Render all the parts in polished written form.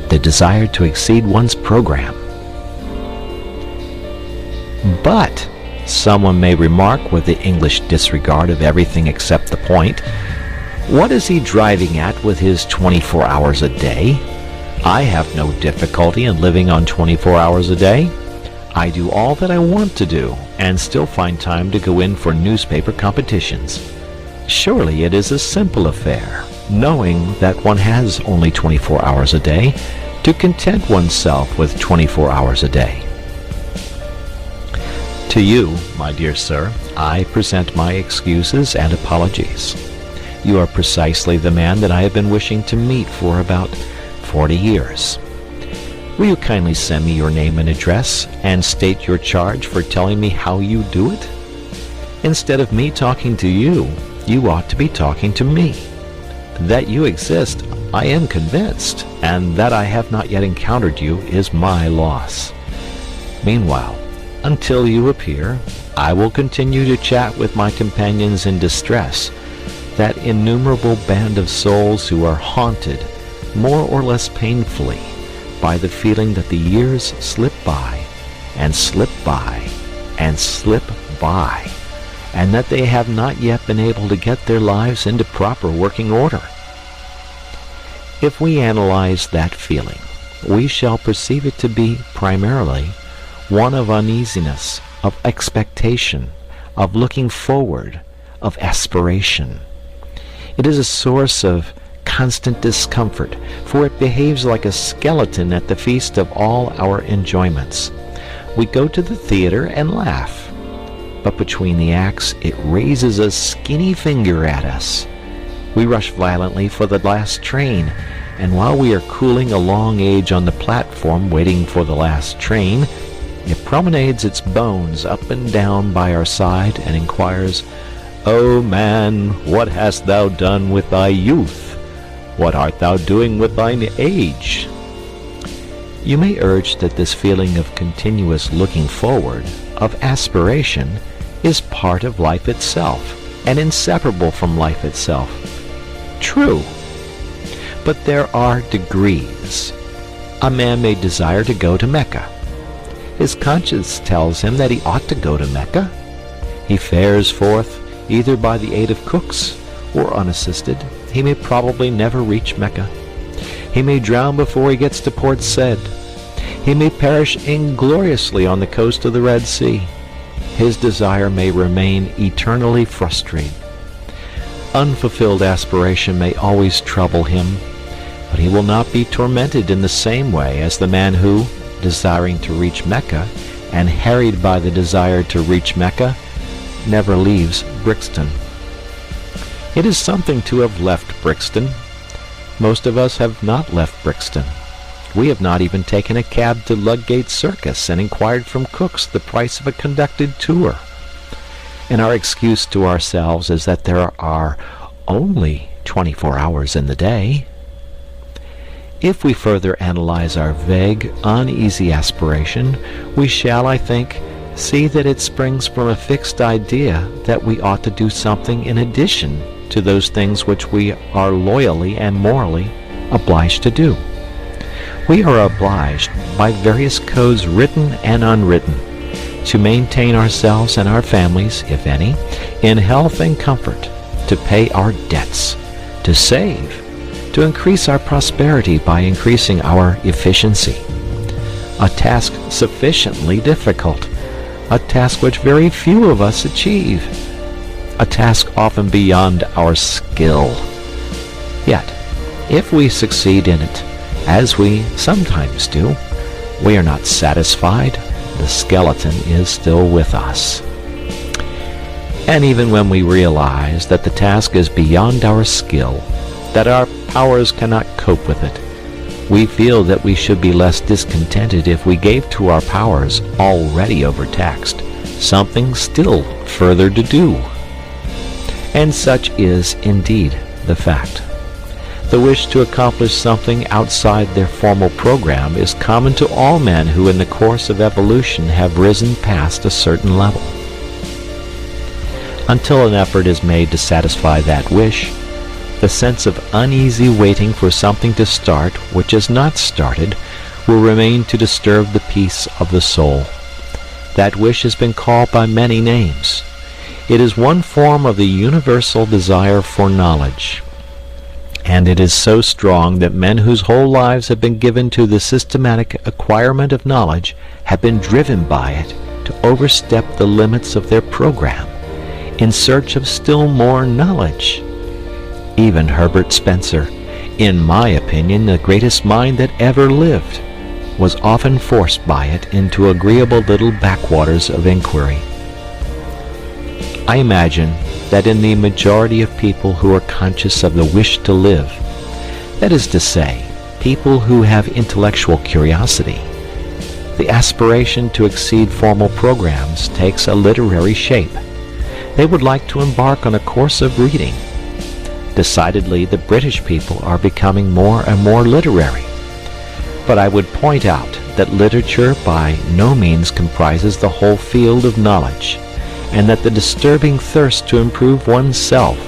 the desire to exceed one's program. But, someone may remark with the English disregard of everything except the point, what is he driving at with his 24 hours a day? I have no difficulty in living on 24 hours a day. I do all that I want to do, and still find time to go in for newspaper competitions. Surely it is a simple affair, knowing that one has only 24 hours a day, to content oneself with 24 hours a day. To you, my dear sir, I present my excuses and apologies. You are precisely the man that I have been wishing to meet for about 40 years. Will you kindly send me your name and address, and state your charge for telling me how you do it? Instead of me talking to you, you ought to be talking to me. That you exist, I am convinced, and that I have not yet encountered you is my loss. Meanwhile, until you appear, I will continue to chat with my companions in distress, that innumerable band of souls who are haunted, more or less painfully, by the feeling that the years slip by, and slip by, and slip by, and that they have not yet been able to get their lives into proper working order. If we analyze that feeling, we shall perceive it to be primarily one of uneasiness, of expectation, of looking forward, of aspiration. It is a source of constant discomfort, for it behaves like a skeleton at the feast of all our enjoyments. We go to the theater and laugh, but between the acts it raises a skinny finger at us. We rush violently for the last train, and while we are cooling a long age on the platform waiting for the last train, it promenades its bones up and down by our side and inquires, O man, what hast thou done with thy youth? What art thou doing with thine age? You may urge that this feeling of continuous looking forward, of aspiration, is part of life itself, and inseparable from life itself. True. But there are degrees. A man may desire to go to Mecca. His conscience tells him that he ought to go to Mecca. He fares forth either by the aid of cooks or unassisted. He may probably never reach Mecca. He may drown before he gets to Port Said. He may perish ingloriously on the coast of the Red Sea. His desire may remain eternally frustrated. Unfulfilled aspiration may always trouble him, but he will not be tormented in the same way as the man who, desiring to reach Mecca, and harried by the desire to reach Mecca, never leaves Brixton. It is something to have left Brixton. Most of us have not left Brixton. We have not even taken a cab to Ludgate Circus and inquired from cooks the price of a conducted tour. And our excuse to ourselves is that there are only 24 hours in the day. If we further analyze our vague, uneasy aspiration, we shall, I think, see that it springs from a fixed idea that we ought to do something in addition to those things which we are loyally and morally obliged to do. We are obliged, by various codes written and unwritten, to maintain ourselves and our families, if any, in health and comfort, to pay our debts, to save, to increase our prosperity by increasing our efficiency. A task sufficiently difficult, a task which very few of us achieve, a task often beyond our skill. Yet, if we succeed in it, as we sometimes do, we are not satisfied. The skeleton is still with us. And even when we realize that the task is beyond our skill, that our powers cannot cope with it, we feel that we should be less discontented if we gave to our powers, already overtaxed, something still further to do. And such is indeed the fact. The wish to accomplish something outside their formal program is common to all men who in the course of evolution have risen past a certain level. Until an effort is made to satisfy that wish, The sense of uneasy waiting for something to start which is not started will remain to disturb the peace of the soul. That wish has been called by many names. It is one form of the universal desire for knowledge, and it is so strong that men whose whole lives have been given to the systematic acquirement of knowledge have been driven by it to overstep the limits of their program in search of still more knowledge. Even Herbert Spencer, in my opinion the greatest mind that ever lived, was often forced by it into agreeable little backwaters of inquiry. I imagine that in the majority of people who are conscious of the wish to live, that is to say, people who have intellectual curiosity, the aspiration to exceed formal programs takes a literary shape. They would like to embark on a course of reading. Decidedly, the British people are becoming more and more literary. But I would point out that literature by no means comprises the whole field of knowledge, and that the disturbing thirst to improve oneself,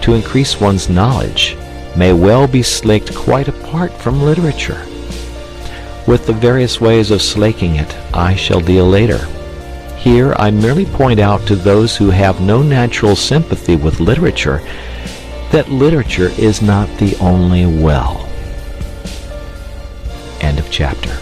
to increase one's knowledge, may well be slaked quite apart from literature. With the various ways of slaking it, I shall deal later. Here I merely point out to those who have no natural sympathy with literature that literature is not the only well. End of chapter.